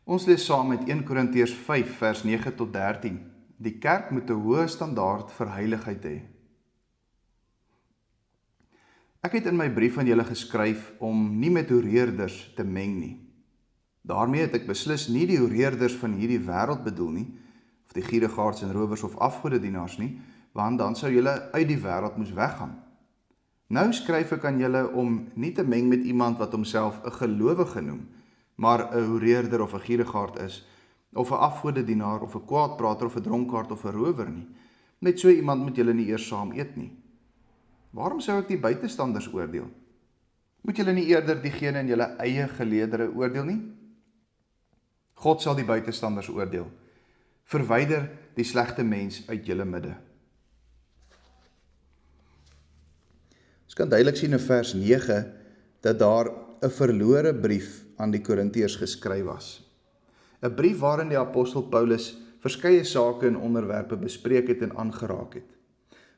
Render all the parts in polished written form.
Ons lees saam met 1 Korintiërs 5 vers 9 tot 13. Die kerk moet 'n hoë standaard vir heiligheid hê. Ek het in my brief aan julle geskryf om nie met hoereerders te meng nie. Daarmee het ek beslis nie die hoereerders van hierdie wêreld bedoel nie, of die gierigaards en rowers of afgodedienaars nie, want dan sou julle uit die wêreld moes weggaan. Nou skryf ek aan julle om nie te meng met iemand wat homself 'n gelowige noem, maar 'n hoereerder of 'n gierigaard is, of 'n afgodedienaar of 'n kwaadprater of 'n dronkaard of 'n rower nie. Met so iemand moet julle nie eers saam eet nie. Waarom sou ek die buitestanders oordeel? Moet julle nie eerder diegene in julle eie geleedere oordeel nie? God sal die buitestanders oordeel. Verwyder die slegte mens uit julle midde. Ons kan duidelik sien in vers 9 dat daar 'n verlore brief aan die Korintiërs geskryf was. 'n Brief waarin die apostel Paulus verskeie sake en onderwerpe bespreek het en aangeraak het.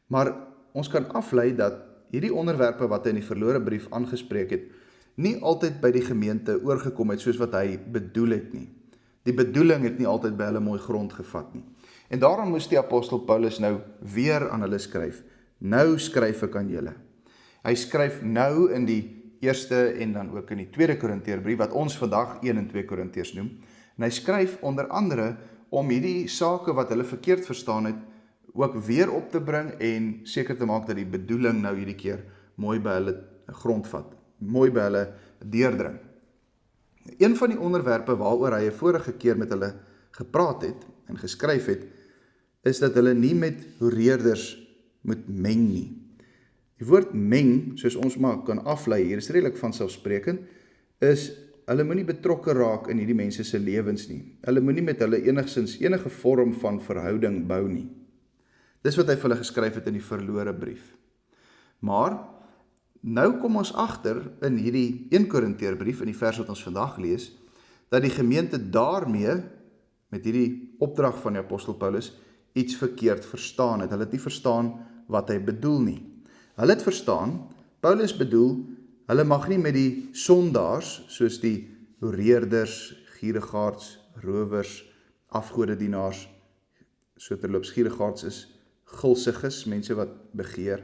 Maar ons kan aflei dat hierdie onderwerpe wat hy in die verlore brief aangespreek het, nie altyd by die gemeente oorgekom het soos wat hy bedoel het nie. Die bedoeling het nie altyd by hulle mooi grond gevat nie. En daarom moes die apostel Paulus nou weer aan hulle skryf. Nou skryf ek aan julle. Hy skryf nou in die eerste en dan ook in die tweede Korinteërbrief, wat ons vandag 1 en 2 Korintiërs noem. En hy skryf onder andere om hierdie sake wat hulle verkeerd verstaan het, ook weer op te bring en seker te maak dat die bedoeling nou hierdie keer mooi by hulle grondvat, mooi by hulle deurdring. Een van die onderwerpe waaroor hy 'n vorige keer met hulle gepraat het en geskryf het, is dat hulle nie met hoereerders moet meng nie. Die woord meng, soos ons maar kan aflei, hier is redelik vanselfsprekend, is hulle moenie betrokke raak in hierdie mense se lewens nie. Hulle moenie met hulle enige vorm van verhouding bou nie. Dis wat hy vir hulle geskryf het in die verlore brief. Maar nou kom ons agter in hierdie 1 Korinteërbrief, in die vers wat ons vandag lees, dat die gemeente daarmee, met hierdie opdrag van die apostel Paulus, iets verkeerd verstaan het. Hulle het nie verstaan wat hy bedoel nie. Hulle het verstaan, Paulus bedoel, hulle mag nie met die sondaars, soos die hoereerders, gierigaards, rowers, afgodedienaars, so terloops gierigaards is gulsiges, mense wat begeer.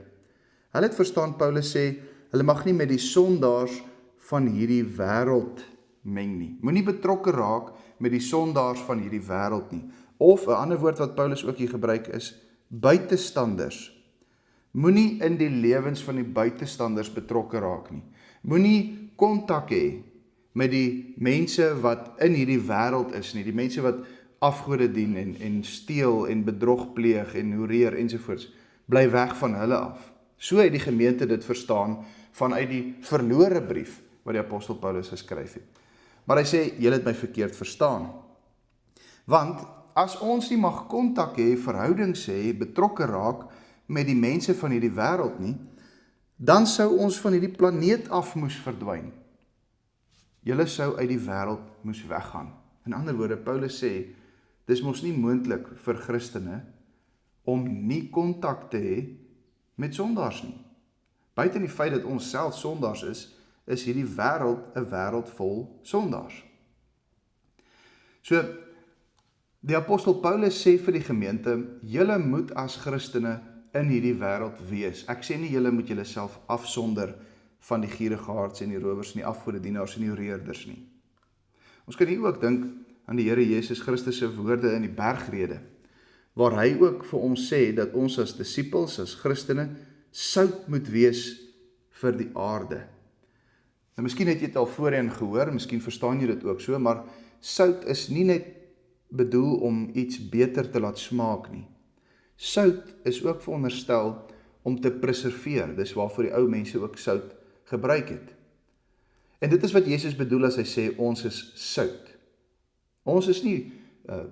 Hulle het verstaan, Paulus sê, hulle mag nie met die sondaars van hierdie wêreld meng nie. Moenie betrokke raak met die sondaars van hierdie wêreld nie. Of 'n ander woord wat Paulus ook hier gebruik is, buitestanders. Moenie in die lewens van die buitestanders betrokke raak nie. Moenie kontak hê met die mense wat in hierdie wêreld is nie, die mense wat afgode dien en steel en bedrog pleeg en hoereer ensovoorts. Bly weg van hulle af. So het die gemeente dit verstaan vanuit die verlore brief wat die apostel Paulus geskryf het. Maar hy sê, julle het my verkeerd verstaan. Want as ons nie mag kontak hê, verhoudings hê, betrokke raak met die mense van hierdie wêreld nie, dan sou ons van hierdie planeet af moes verdwyn. Julle sou uit die wêreld moes weggaan. In ander woorde, Paulus sê, dis mos nie moontlik vir Christene om nie kontak te hê met sondaars nie. Buiten die feit dat ons self sondaars is hierdie wêreld 'n wêreld vol sondaars. So, die apostel Paulus sê vir die gemeente, julle moet as Christene in hierdie wêreld wees. Ek sê nie julle moet julle self afsonder van die gierigaards en die rowers en die afgodedienaars en die hoereerders nie. Ons kan hier ook dink aan die Here Jesus Christus se woorde in die bergrede, waar hy ook vir ons sê dat ons as disippels, as Christene, sout moet wees vir die aarde. Nou, miskien het jy dit al voorheen gehoor, miskien verstaan jy dit ook so, maar sout is nie net bedoel om iets beter te laat smaak nie. Sout is ook veronderstel om te preserveer, dis waarvoor die ou mense ook sout gebruik het. En dit is wat Jesus bedoel as hy sê, ons is sout. Ons is nie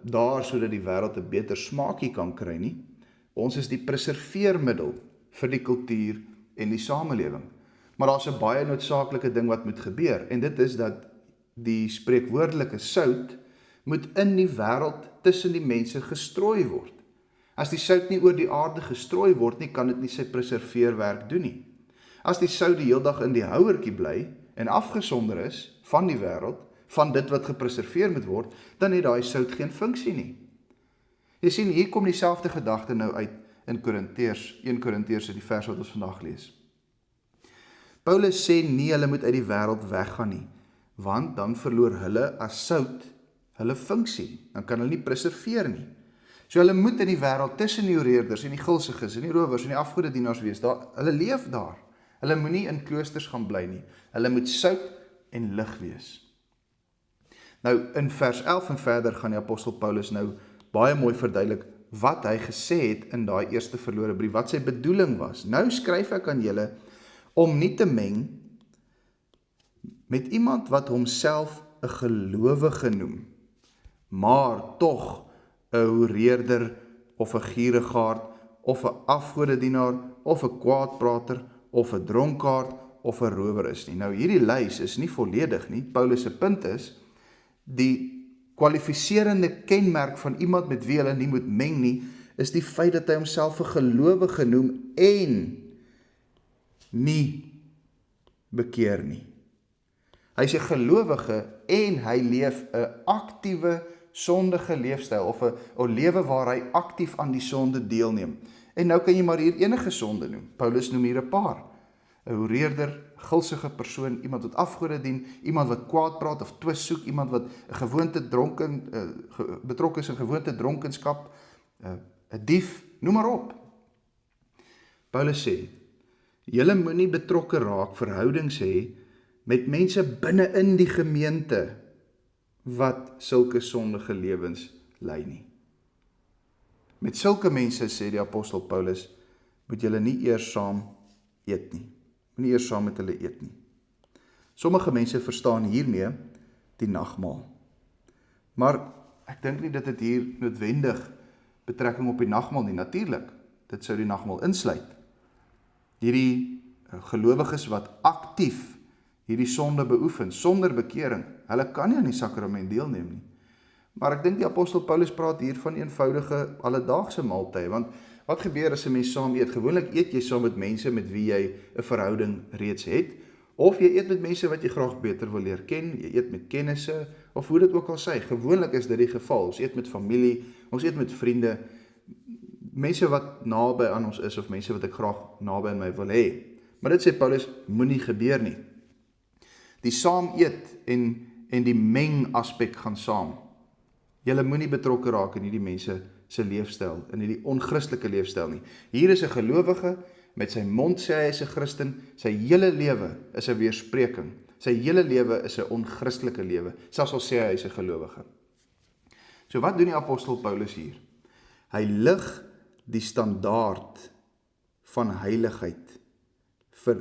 daar sodat die wêreld 'n beter smaakie kan kry nie. Ons is die preserveermiddel vir die kultuur en die samelewing. Maar daar's 'n baie noodsaaklike ding wat moet gebeur, en dit is dat die spreekwoordelike sout moet in die wêreld tussen die mense gestrooi word. As die sout nie oor die aarde gestrooi word nie, kan dit nie sy preserveerwerk doen nie. As die sout die hele dag in die houertjie bly en afgesonder is van die wêreld, van dit wat gepreserveer moet word, dan het daai sout geen funksie nie. Jy sien, hier kom dieselfde gedagte nou uit in Korinteërs, 1 Korinteërs, die vers wat ons vandag lees. Paulus sê nie hulle moet uit die wêreld weggaan nie, want dan verloor hulle as sout hulle funksie, dan kan hulle nie preserveer nie. So hulle moet in die wêreld tussen die oreerders en die gulsiges en die rowers en die afgodedienaars wees. Hulle leef daar. Hulle moenie in kloosters gaan bly nie. Hulle moet sout en lig wees. Nou in vers 11 en verder gaan die apostel Paulus nou baie mooi verduidelik wat hy gesê het in daai eerste verlore brief, wat sy bedoeling was. Nou skryf ek aan julle om nie te meng met iemand wat homself 'n gelowige noem, maar tog 'n hoereerder of 'n gierigaard of 'n afgodedienaar of 'n kwaadprater of 'n dronkaard of 'n rower is nie. Nou hierdie lys is nie volledig nie. Paulus se punt is die kwalifiserende kenmerk van iemand met wie hulle nie moet meng nie, is die feit dat hy homself 'n gelowige noem en nie bekeer nie. Hy is 'n gelowige en hy leef 'n aktiewe sondige leefstyl of 'n lewe waar hy aktief aan die sonde deelneem. En nou kan jy maar hier enige sonde noem. Paulus noem hier 'n paar. 'n hoereerder, gulsige persoon, iemand wat afgode dien, iemand wat kwaad praat of twis soek, iemand wat 'n gewoonte betrokke is in gewoonte dronkenskap, 'n dief, noem maar op. Paulus sê, julle moenie betrokke raak, verhoudings hê met mense binne in die gemeente wat sulke sondige lewens lei nie. Met sulke mense, sê die apostel Paulus, moet julle nie eers saam eet nie. Moenie eers saam met hulle eet nie. Sommige mense verstaan hiermee die nagmaal. Maar ek dink nie dat dit hier noodwendig betrekking op die nagmaal nie. Natuurlik, dit sou die nagmaal insluit. Hierdie gelowiges wat aktief hierdie sonde beoefen, sonder bekering, hulle kan nie aan die sakrament deelneem nie. Maar ek dink die apostel Paulus praat hier van eenvoudige alledaagse maaltye, want wat gebeur as 'n mens saam eet? Gewoonlik eet jy saam met mense met wie jy 'n verhouding reeds het, of jy eet met mense wat jy graag beter wil leer ken, jy eet met kennisse, of hoe dit ook al sê. Gewoonlik is dit die geval. Ons eet met familie, ons eet met vriende, mense wat naby aan ons is, of mense wat ek graag naby aan my wil hê. Maar dit sê Paulus, moenie gebeur nie. Die saam eet en die meng aspek gaan saam. Julle moenie betrokke raak in hierdie mense se leefstyl, in hierdie onchristelike leefstyl nie. Hier is 'n gelowige, met sy mond sê hy is 'n Christen, sy hele lewe is 'n weerspreking. Sy hele lewe is 'n onchristelike lewe, selfs al sê hy is 'n gelowige. So wat doen die apostel Paulus hier? Hy lig die standaard van heiligheid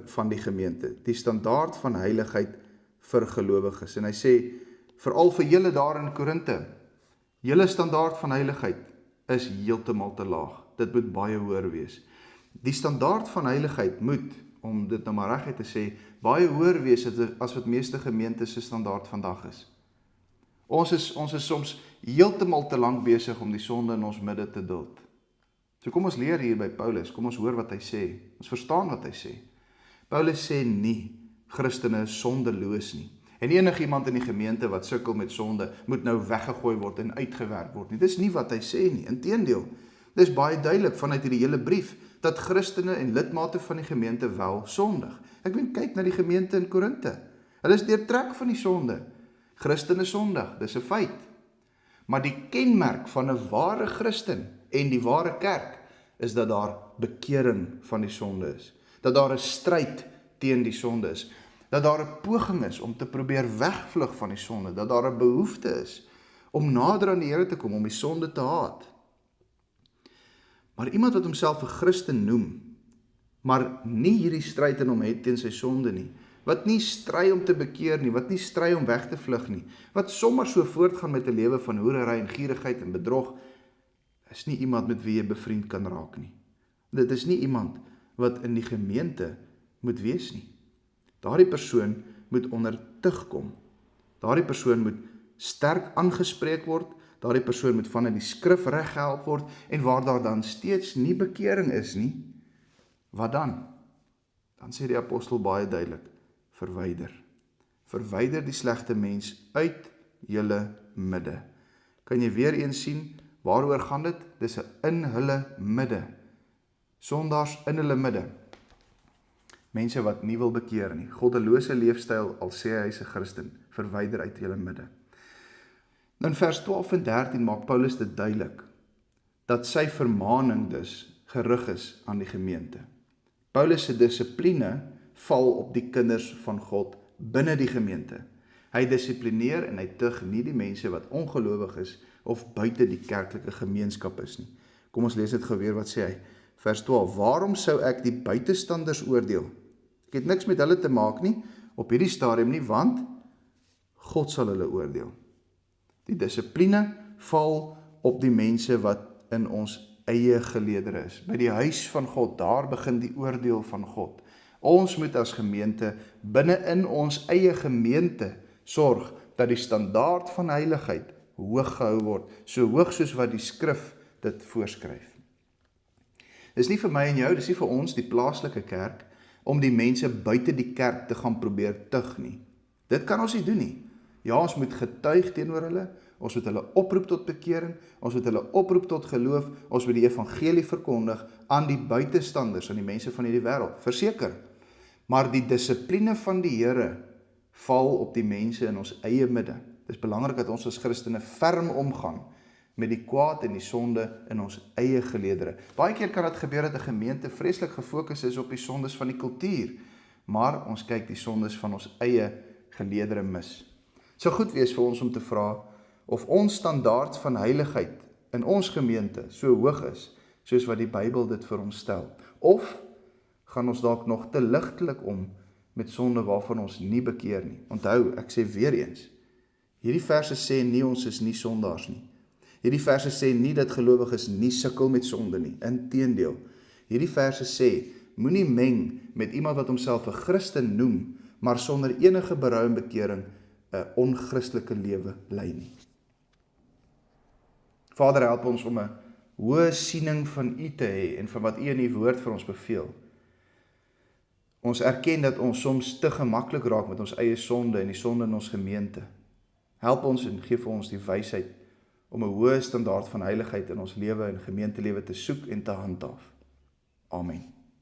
van die gemeente, die standaard van heiligheid vir gelowiges. En hy sê, veral vir julle daar in Korinte, julle standaard van heiligheid is heeltemal te laag. Dit moet baie hoër wees. Die standaard van heiligheid moet, om dit nou maar reguit te sê, baie hoër wees as wat meeste gemeentes se standaard vandag is. Ons is soms heeltemal te lank besig om die sonde in ons midde te duld. So kom ons leer hier by Paulus, kom ons hoor wat hy sê, ons verstaan wat hy sê. Paulus sê nie, Christene is sondeloos nie. En enige iemand in die gemeente wat sukkel met sonde, moet nou weggegooi word en uitgewerk word nie. Dis nie wat hy sê nie, inteendeel. Dis baie duidelik vanuit hierdie hele brief, dat Christene en lidmate van die gemeente wel sondig. Ek meen, kyk na die gemeente in Korinte. Hulle is deurtrek van die sonde. Christene sondig, dis 'n feit. Maar die kenmerk van 'n ware Christen en die ware kerk, is dat daar bekering van die sonde is. Dat daar 'n stryd teen die sonde is. Dat daar 'n poging is om te probeer wegvlug van die sonde, dat daar 'n behoefte is om nader aan die Here te kom, om die sonde te haat. Maar iemand wat homself 'n Christen noem, maar nie hierdie stryd in hom het teen sy sonde nie, wat nie stry om te bekeer nie, wat nie stry om weg te vlug nie, wat sommer so voortgaan met 'n lewe van hoerery en gierigheid en bedrog, is nie iemand met wie jy bevriend kan raak nie. Dit is nie iemand wat in die gemeente moet wees nie. Daardie persoon moet onder tug kom. Daardie persoon moet sterk aangespreek word, daardie persoon moet vanuit die skrif reg gehelp word, en waar daar dan steeds nie bekering is nie, wat dan? Dan sê die apostel baie duidelik, verwyder. verwyder die slegte mens uit julle midde. Kan jy weer eens sien, waaroor gaan dit? Dis in hulle midde. Sondaars in hulle midde. Mense wat nie wil bekeer nie. Goddelose leefstyl, al sê hy is 'n Christen, verwyder uit julle midde. Nou in vers 12 en 13 maak Paulus dit duidelik, dat sy vermaning dus gerig is aan die gemeente. Paulus se dissipline val op die kinders van God binne die gemeente. Hy dissiplineer en hy tug nie die mense wat ongelowig is of buite die kerklike gemeenskap is nie. Kom ons lees dit gou weer, wat sê hy? Vers 12, waarom sou ek die buitestanders oordeel? Ek het niks met hulle te maak nie, op hierdie stadium nie, want God sal hulle oordeel. Die dissipline val op die mense wat in ons eie geleedere is. By die huis van God, daar begin die oordeel van God. Ons moet as gemeente binne in ons eie gemeente sorg dat die standaard van heiligheid hoog gehou word, so hoog soos wat die skrif dit voorskryf. Dis nie vir my en jou, dis nie vir ons, die plaaslike kerk, om die mense buite die kerk te gaan probeer tug nie. Dit kan ons nie doen nie. Ja, ons moet getuig teenoor hulle, ons moet hulle oproep tot bekering, ons moet hulle oproep tot geloof, ons moet die evangelie verkondig aan die buitestanders, aan die mense van hierdie wêreld, verseker. Maar die dissipline van die Here val op die mense in ons eie midde. Dit is belangrik dat ons as Christene ferm omgaan met die kwaad en die sonde in ons eie geleedere. Baie keer kan dit gebeur dat 'n gemeente vreeslik gefokus is op die sondes van die kultuur, maar ons kyk die sondes van ons eie geleedere mis. Het sou goed wees vir ons om te vra of ons standaard van heiligheid in ons gemeente so hoog is, soos wat die Bybel dit vir ons stel. Of gaan ons dalk nog te ligtelik om met sonde waarvan ons nie bekeer nie. Onthou, ek sê weer eens, hierdie verse sê nie ons is nie sondaars nie. Hierdie verse sê nie dat gelowiges nie sukkel met sonde nie. Inteendeel, hierdie verse sê, moenie meng met iemand wat homself 'n Christen noem, maar sonder enige berou en bekering 'n onchrustelike lewe lei nie. Vader, help ons om 'n hoë siening van U te hê en van wat U in U woord vir ons beveel. Ons erken dat ons soms te gemaklik raak met ons eie sonde en die sonde in ons gemeente. Help ons en gee vir ons die wysheid om 'n hoë standaard van heiligheid in ons lewe en gemeentelewe te soek en te handhaaf. Amen.